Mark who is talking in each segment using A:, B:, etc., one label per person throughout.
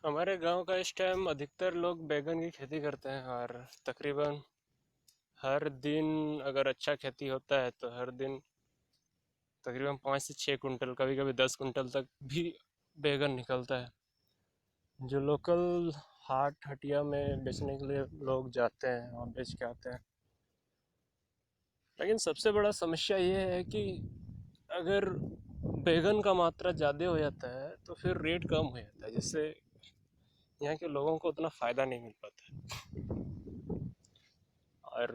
A: हमारे गांव का इस टाइम अधिकतर लोग बैगन की खेती करते हैं और तकरीबन हर दिन अगर अच्छा खेती होता है तो हर दिन तकरीबन 5 से 6 कुंटल, कभी कभी 10 कुंटल तक भी बैगन निकलता है। जो लोकल हाट हटिया में बेचने के लिए लोग जाते हैं और बेच के आते हैं। लेकिन सबसे बड़ा समस्या ये है कि अगर बैगन का मात्रा ज़्यादा हो जाता है तो फिर रेट कम हो जाता है, जिससे यहाँ के लोगों को उतना फ़ायदा नहीं मिल पाता है। और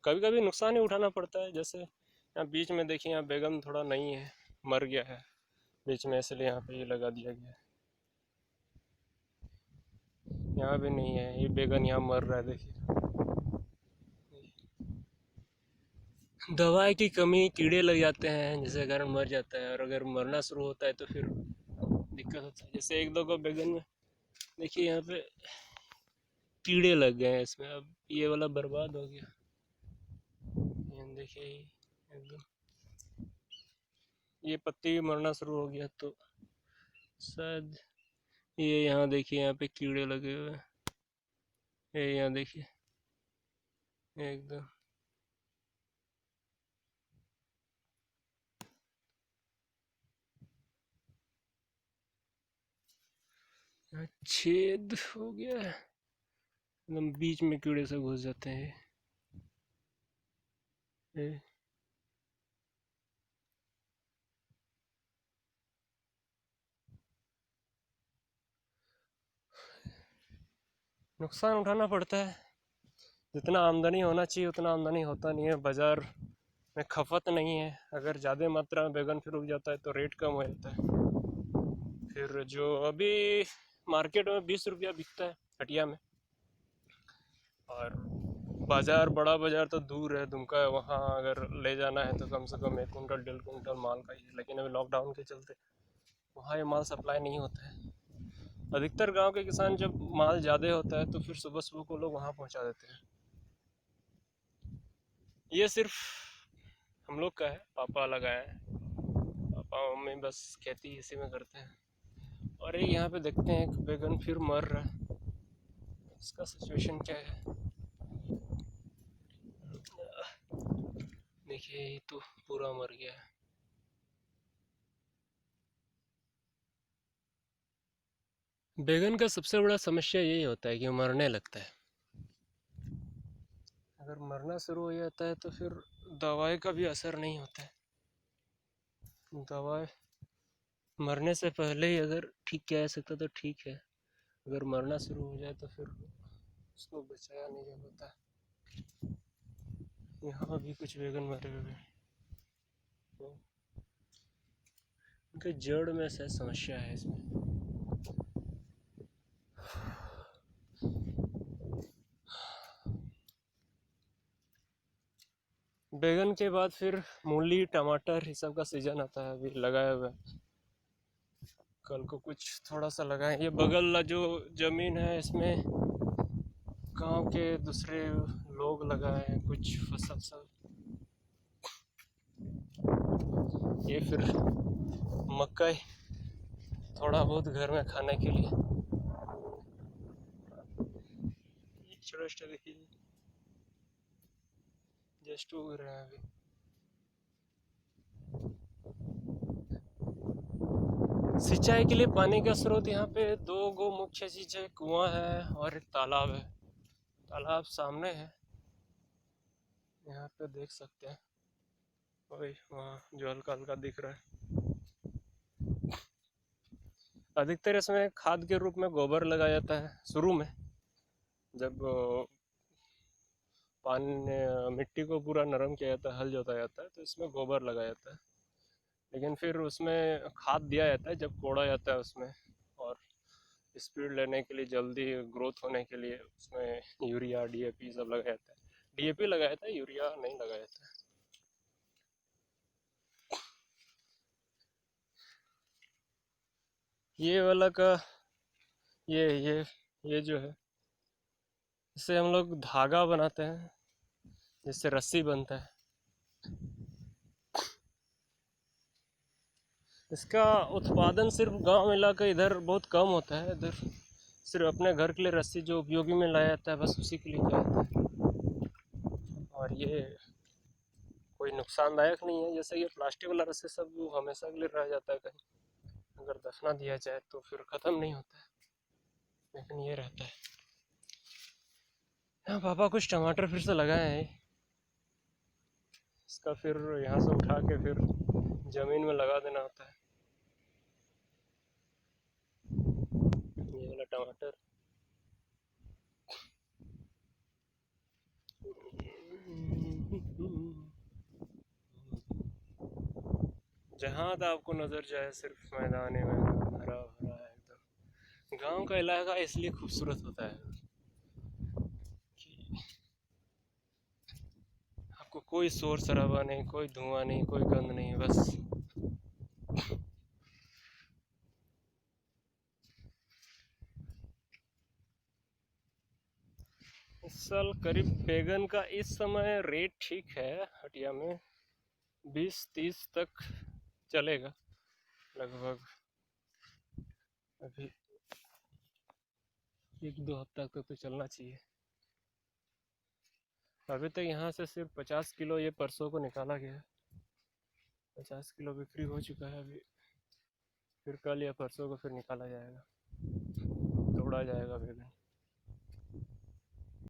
A: कभी कभी नुकसान ही उठाना पड़ता है। जैसे यहाँ बीच में देखिए, यहाँ बैगन थोड़ा नहीं है, मर गया है बीच में, इसलिए यहाँ पे ये लगा दिया गया है। यहाँ भी नहीं है, ये बैगन यहाँ मर रहा है, देखिए। दवाई की कमी, कीड़े लग जाते हैं जिसके कारण मर जाता है, और अगर मरना शुरू होता है तो फिर दिक्कत होता है। जैसे एक दो को बैगन में देखिए, यहाँ पे कीड़े लग गए हैं इसमें, अब ये वाला बर्बाद हो गया। ये देखिए, एकदम ये पत्ती भी मरना शुरू हो गया, तो शायद ये यहाँ देखिए, यहाँ पे कीड़े लगे हुए हैं। ये यहाँ देखिए, एकदम यहाँ छेद हो गया है, एकदम बीच में कीड़े से घुस जाते हैं ये। नुकसान उठाना पड़ता है। जितना आमदनी होना चाहिए उतना आमदनी होता नहीं है, बाजार में खपत नहीं है। अगर ज़्यादा मात्रा में बैगन फिर उग जाता है तो रेट कम हो जाता है। फिर जो अभी मार्केट में 20 रुपया बिकता है हटिया में, और बाज़ार, बड़ा बाज़ार तो दूर है, दुमका है, वहाँ अगर ले जाना है तो कम से कम 1 कुंटल 1.5 कुंटल माल का ही है। लेकिन अभी लॉकडाउन के चलते वहाँ ये माल सप्लाई नहीं होता है। अधिकतर गांव के किसान, जब माल ज़्यादा होता है तो फिर सुबह सुबह को लोग वहाँ पहुँचा देते हैं। ये सिर्फ हम लोग का है, पापा लगाए हैं। पापा मम्मी बस खेती इसी में करते हैं। और ये यहाँ पे देखते हैं कि बैगन फिर मर रहा है, इसका सिचुएशन क्या है। देखिए, ये तो पूरा मर गया है। बैगन का सबसे बड़ा समस्या यही होता है कि मरने लगता है। अगर मरना शुरू हो जाता है तो फिर दवाई का भी असर नहीं होता है। दवाई मरने से पहले ही अगर ठीक किया जा सकता तो ठीक है, अगर मरना शुरू हो जाए तो फिर उसको बचाया नहीं जा पाता। यहाँ भी कुछ बैगन मरे हुए हैं, तो उनके जड़ में शायद समस्या है इसमें। बैगन के बाद फिर मूली, टमाटर, ये सब का सीजन आता है। अभी लगाया हुआ है, कल को कुछ थोड़ा सा लगाए। ये बगल वाला जो जमीन है, इसमें गांव के दूसरे लोग लगाए हैं कुछ फसल सब। ये फिर मकई, थोड़ा बहुत घर में खाने के लिए। छोटा छोटा देखिए, जस्ट उग रहे हैं अभी। सिंचाई के लिए पानी का स्रोत यहाँ पे दो गो मुख्य चीज है, कुआं है और एक तालाब है। तालाब सामने है, यहाँ पे देख सकते हैं, वही वहाँ जो हल्का हल्का दिख रहा है। अधिकतर इसमें खाद के रूप में गोबर लगाया जाता है शुरू में, जब पानी मिट्टी को पूरा नरम किया जाता है, हल जोता जाता है, तो इसमें गोबर लगाया जाता है। लेकिन फिर उसमें खाद दिया जाता है जब कोड़ा जाता है उसमें, और स्पीड लेने के लिए, जल्दी ग्रोथ होने के लिए उसमें यूरिया, डीएपी सब लगाया जाता है। डीएपी लगाया जाता है, यूरिया नहीं लगाया जाता है। ये वाला का, ये ये जो है, इससे हम लोग धागा बनाते हैं, जिससे रस्सी बनता है। इसका उत्पादन सिर्फ गांव इलाका इधर बहुत कम होता है। इधर सिर्फ अपने घर के लिए रस्सी जो उपयोगी में लाया जाता है बस उसी के लिए किया जाता है। और ये कोई नुकसानदायक नहीं है। जैसे ये प्लास्टिक वाला रस्सी सब वो हमेशा के लिए रह जाता है, कहीं अगर दफना दिया जाए तो फिर ख़त्म नहीं होता है, लेकिन ये रहता है। हाँ, पापा कुछ टमाटर फिर से लगाए हैं। इसका फिर यहाँ से उठा के फिर ज़मीन में लगा देना होता है। ये वाला टमाटर जहाँ तो आपको नज़र जाए सिर्फ मैदान ही मैदान, हरा भरा है एकदम। गांव का इलाका इसलिए खूबसूरत होता है कि आपको कोई शोर शराबा नहीं, कोई धुआं नहीं, कोई गंध नहीं, बस इस साल करीब बैगन का इस समय रेट ठीक है हटिया में, 20-30 तक चलेगा लगभग। अभी 1-2 हफ्ता तक तो चलना चाहिए। अभी तक यहाँ से सिर्फ 50 किलो ये परसों को निकाला गया है। 50 किलो बिक्री हो चुका है। अभी फिर कल या परसों को फिर निकाला जाएगा, तोड़ा जाएगा बैगन।